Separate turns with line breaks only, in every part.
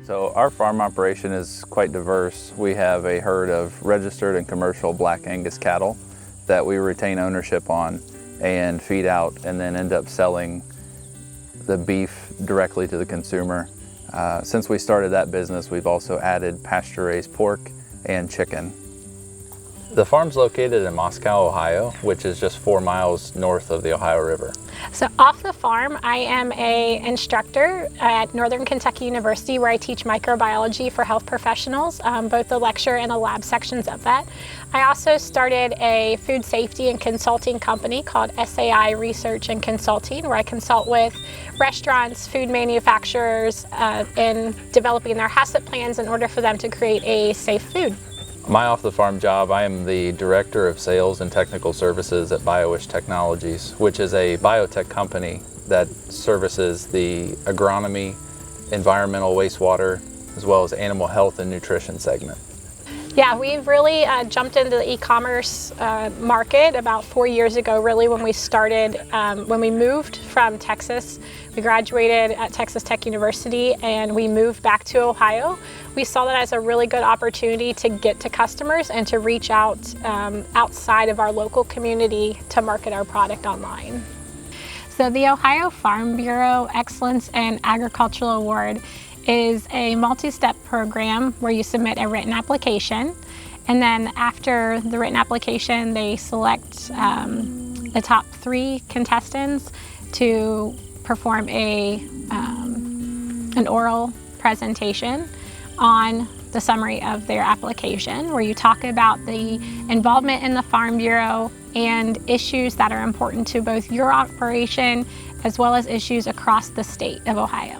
So our farm operation is quite diverse. We have a herd of registered and commercial Black Angus cattle that we retain ownership on and feed out and then end up selling the beef directly to the consumer. Since we started that business, we've also added pasture-raised pork and chicken. The farm's located in Moscow, Ohio, which is just 4 miles north of the Ohio River.
So off the farm, I am an instructor at Northern Kentucky University where I teach microbiology for health professionals, both the lecture and the lab sections of that. I also started a food safety and consulting company called SAI Research and Consulting, where I consult with restaurants, food manufacturers in developing their HACCP plans in order for them to create a safe food.
My off-the-farm job, I am the Director of Sales and Technical Services at BioWish Technologies, which is a biotech company that services the agronomy, environmental wastewater, as well as animal health and nutrition segment.
Yeah, we've really jumped into the e-commerce market about 4 years ago, really, when we started, when we moved from Texas. We graduated at Texas Tech University and we moved back to Ohio. We saw that as a really good opportunity to get to customers and to reach out outside of our local community to market our product online. So the Ohio Farm Bureau Excellence in Agricultural Award is a multi-step program where you submit a written application, and then after the written application they select the top 3 contestants to perform an oral presentation on the summary of their application, where you talk about the involvement in the Farm Bureau and issues that are important to both your operation as well as issues across the state of Ohio.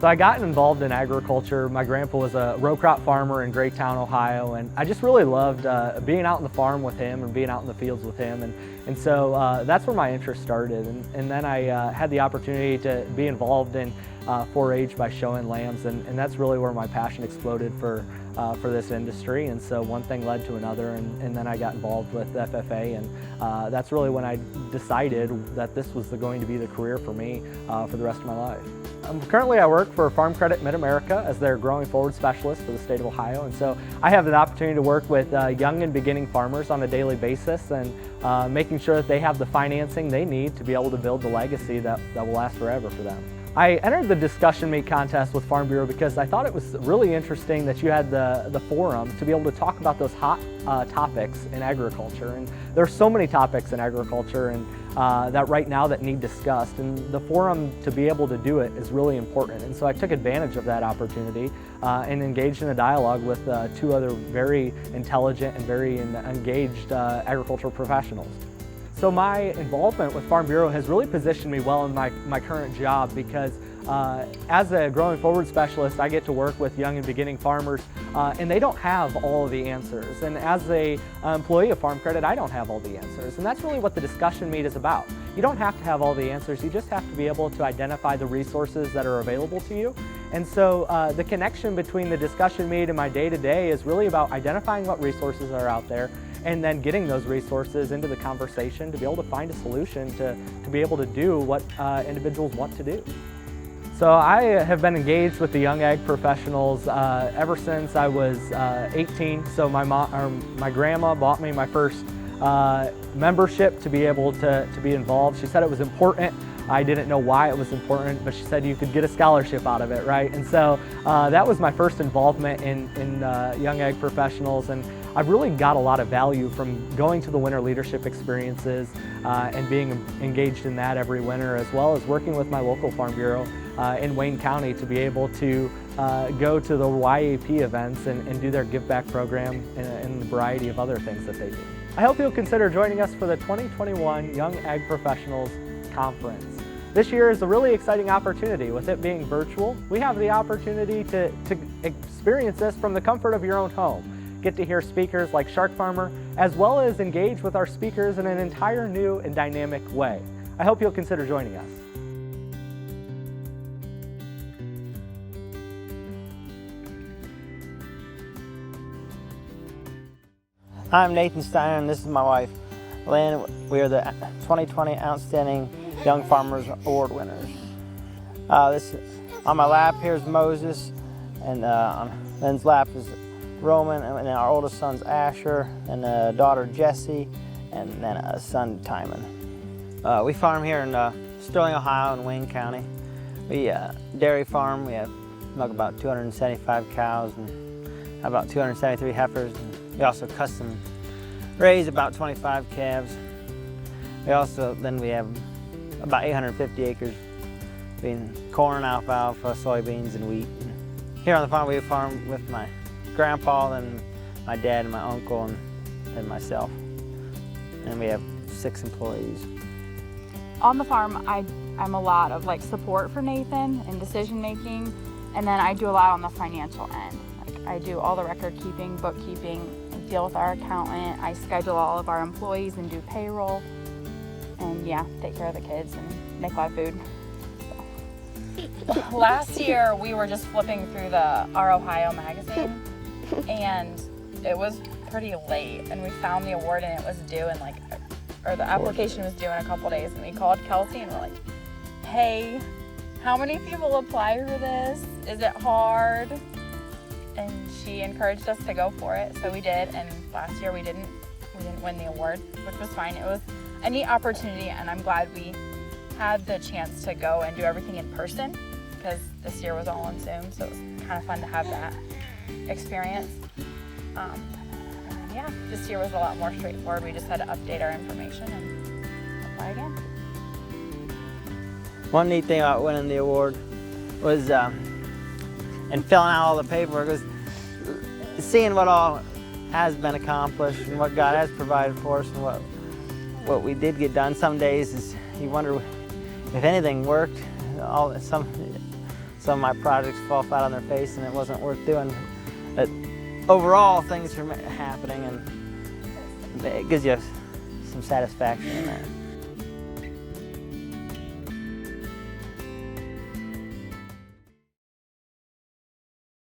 So I got involved in agriculture. My grandpa was a row crop farmer in Graytown, Ohio, and I just really loved being out on the farm with him and being out in the fields with him. And so that's where my interest started. And then I had the opportunity to be involved in 4-H by showing lambs, and that's really where my passion exploded for this industry. And so one thing led to another, and then I got involved with FFA, and that's really when I decided that this was going to be the career for me for the rest of my life. Currently I work for Farm Credit Mid-America as their growing forward specialist for the state of Ohio, and so I have the opportunity to work with young and beginning farmers on a daily basis and making sure that they have the financing they need to be able to build the legacy that will last forever for them. I entered the discussion meet contest with Farm Bureau because I thought it was really interesting that you had the forum to be able to talk about those hot topics in agriculture. And there are so many topics in agriculture and that right now that need discussed, and the forum to be able to do it is really important. And so I took advantage of that opportunity and engaged in a dialogue with 2 other very intelligent and very engaged agricultural professionals. So my involvement with Farm Bureau has really positioned me well in my current job because as a growing forward specialist, I get to work with young and beginning farmers and they don't have all of the answers. And as an employee of Farm Credit, I don't have all the answers. And that's really what the discussion meet is about. You don't have to have all the answers, you just have to be able to identify the resources that are available to you. And so the connection between the discussion meet and my day-to-day is really about identifying what resources are out there and then getting those resources into the conversation to be able to find a solution to be able to do what individuals want to do. So I have been engaged with the young ag professionals ever since I was 18. So my grandma bought me my first membership to be able to be involved. She said it was important. I didn't know why it was important, but she said you could get a scholarship out of it, right? And so that was my first involvement in young ag professionals, and I've really got a lot of value from going to the winter leadership experiences and being engaged in that every winter, as well as working with my local Farm Bureau in Wayne County to be able to go to the YAP events and do their Give Back program and a variety of other things that they do. I hope you'll consider joining us for the 2021 Young Ag Professionals Conference. This year is a really exciting opportunity. With it being virtual, we have the opportunity to experience this from the comfort of your own home. Get to hear speakers like Shark Farmer, as well as engage with our speakers in an entire new and dynamic way. I hope you'll consider joining us.
I'm Nathan Steiner and this is my wife. Lynn, we are the 2020 Outstanding Young Farmers Award winners. On my lap here is Moses, and on Lynn's lap is Roman, and then our oldest son's Asher, and a daughter Jessie, and then a son Timon. We farm here in Sterling, Ohio, in Wayne County. We dairy farm. We have milk about 275 cows and about 273 heifers. And we also custom raise about 25 calves. We have about 850 acres being corn, alfalfa, soybeans, and wheat. Here on the farm, we farm with my grandpa, and my dad, and my uncle, and myself. And we have 6 employees.
On the farm, I'm a lot of support for Nathan and decision making, and then I do a lot on the financial end. I do all the record keeping, bookkeeping, I deal with our accountant, I schedule all of our employees and do payroll, and yeah, take care of the kids and make a lot of food. Last year we were just flipping through our Ohio magazine, and it was pretty late, and we found the award and it was due in the application was due in a couple days, and we called Kelsey and we're like, hey, how many people apply for this? Is it hard? And she encouraged us to go for it, so we did, and last year we didn't win the award, which was fine. It was a neat opportunity, and I'm glad we had the chance to go and do everything in person, because this year was all on Zoom, so it was kind of fun to have that experience. And yeah, this year was a lot more straightforward. We just had to update our information and apply again.
One neat thing about winning the award was, and filling out all the paperwork, was seeing what all has been accomplished and what God has provided for us and what we did get done. Some days is you wonder if anything worked. Some of my projects fall flat on their face and it wasn't worth doing. But overall, things are happening, and it gives you some satisfaction in that.